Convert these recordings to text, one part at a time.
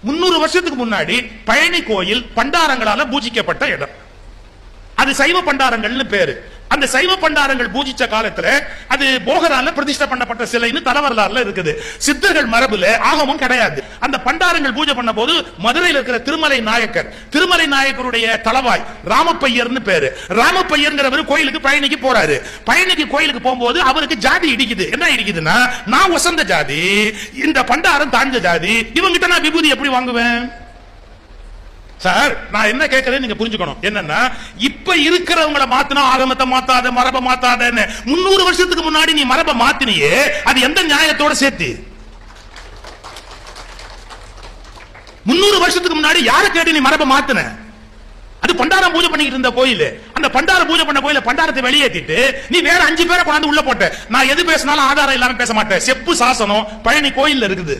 300 வருஷத்துக்கு முன்னாடி பழனி கோயில் பண்டாரங்களால பூஜிக்கப்பட்ட இடம். அது சைவ பண்டாரங்கள்னு பேரு. அந்த சைவ பண்டாரங்கள் பூஜிச்ச காலத்துல அது போகரால பிரதிஷ்டை பண்ணப்பட்ட சிலைன்னு தலவரலாறுல இருக்குது. சித்தர்கள் மரபுல ஆகமும் கிடையாது. அந்த பண்டாரங்கள் பூஜை பண்ண போது மதுரையில் இருக்கிற திருமலை நாயக்கருடைய தலவாய் ராமப்பையர்னு பேரு. ராமப்பையர்ங்கிறவர் கோயிலுக்கு பழனிக்கு போறாரு. பழனிக்கு கோயிலுக்கு போகும்போது அவருக்கு ஜாதி இடிக்குது. என்ன இடிக்குதுன்னா, நான் வசந்த ஜாதி, இந்த பண்டாரம் தாழ்ந்த ஜாதி, இவங்கிட்ட நான் விபூதி எப்படி வாங்குவேன்? சார், நான் என்ன கேட்கிறேன் நீங்க புரிஞ்சுக்கணும். என்னன்னா, இப்ப இருக்கிறவங்களை மாத்தினா ஆகமத்தை மாத்தாத, மரபை மாத்தாதன்னு 300 வருஷத்துக்கு முன்னாடி நீ மரபை மாத்தினியே, அது எந்த நியாயத்தோட சேர்த்து? 300 வருஷத்துக்கு முன்னாடி யாரை கேட்டு நீ மரபை மாத்தின? அது பண்டாரம் பூஜை பண்ணிட்டு இருந்த கோயில். அந்த பண்டாரம் பூஜை பண்ண கோயில பண்டாரத்தை வெளியேற்றிட்டு நீ வேற 5 பேரை கொண்டாந்து உள்ள போட்ட. நான் எது பேசினாலும் ஆதாரம் இல்லாம பேச மாட்டேன். செப்பு சாசனம் பழனி கோயில் இருக்குது.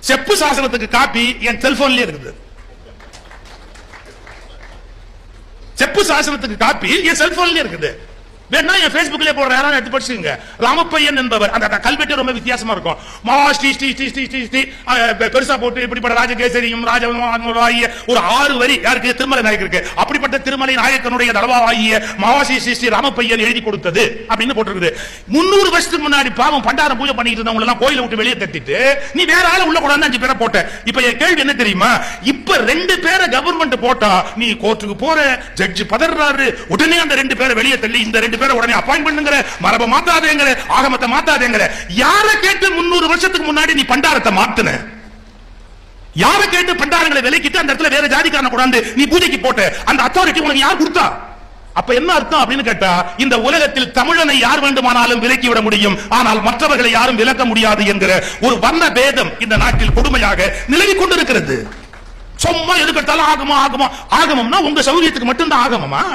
செப்பு சாசனத்துக்கு காப்பி என் செல்போன்லயே இருக்குது. செப்பு சாசனத்துக்கு காப்பி என் செல்போன்ல இருக்குது. வேணா என் Facebookல போடுற யாராவது எடுத்து படிச்சுங்க. ராமப்பையன் என்பவர், அந்த கல்வெட்டு ரொம்ப வித்தியாசமா இருக்கும். பெருசா போட்டு இப்படிப்பட்ட ராஜகேசரியும் ராஜவாகிய ஒரு 6 வரி யாருக்கு? திருமலை நாயக்கருக்கு. அப்படிப்பட்ட திருமலை நாயக்கனுடைய தலவாகிய மகாசி ஸ்ரீ ராமப்பையன் எழுதி கொடுத்தது அப்படின்னு போட்டிருக்குது. 300 வருஷத்துக்கு முன்னாடி பாவம் பண்டாரம் பூஜை பண்ணிட்டு இருந்தவங்க எல்லாம் கோயிலை விட்டு வெளியே தட்டிட்டு நீ வேற ஆள உள்ள கொண்டாந்து 5 பேரை போட்ட. இப்ப என் கேள்வி என்ன தெரியுமா? இப்ப 2 பேரை கவர்மெண்ட் போட்டா நீ கோர்ட்டுக்கு போற, ஜட்ஜ் பதறாரு, உடனே அந்த 2 பேரை வெளியே தள்ளி இந்த 2 பேரை உடனே அப்பாயிண்ட் பண்ணுங்கற, மரபை மாத்தாதேங்கற, ஆகமத்தை மாத்தாதேங்கற. யாரை கேட்டு 300 வருஷத்துக்கு முன்னாடி நீ பண்டாரத்தை மாத்துன? யாரை கேட்டு பண்டாரங்களை விலைக்கிட்டு அந்த இடத்துல வேற ஜாதிக்காரனை கொண்டாந்து நீ பூஜைக்கு போட்ட? அந்த அத்தாரிட்டி உனக்கு யார் கொடுத்தா? அப்ப என்ன அர்த்தம் அப்படின்னு கேட்டா, இந்த உலகத்தில் தமிழனை யார் வேண்டுமானாலும் விலக்கி விட முடியும், ஆனால் மற்றவர்களை யாரும் விலக்க முடியாது என்கிற ஒரு வண்ண பேதம் இந்த நாட்டில் கொடுமையாக நிலவி கொண்டிருக்கிறது. சும்மா எதுக்கெடுத்தாலும் ஆகமா ஆகமா. ஆகமம்னா உங்க சௌரியத்துக்கு மட்டும்தான் ஆகமமா?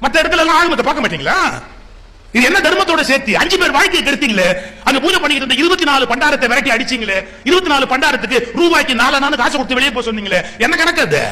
மற்ற இடத்துல எல்லாம் ஆகமத்தை பார்க்க மாட்டீங்களா? இது என்ன தர்மத்தோட சேர்த்து 5 பேர் வாழ்க்கையை கெடுத்தீங்களே. அங்க பூஜை பண்ணிட்டு இருந்த 24 பண்டாரத்தை விரட்டி அடிச்சீங்களே. 24 பண்டாரத்துக்கு ரூபாய்க்கு 4 காசு கொடுத்து வெளியே போக சொன்னீங்களே. என்ன கணக்கு அது?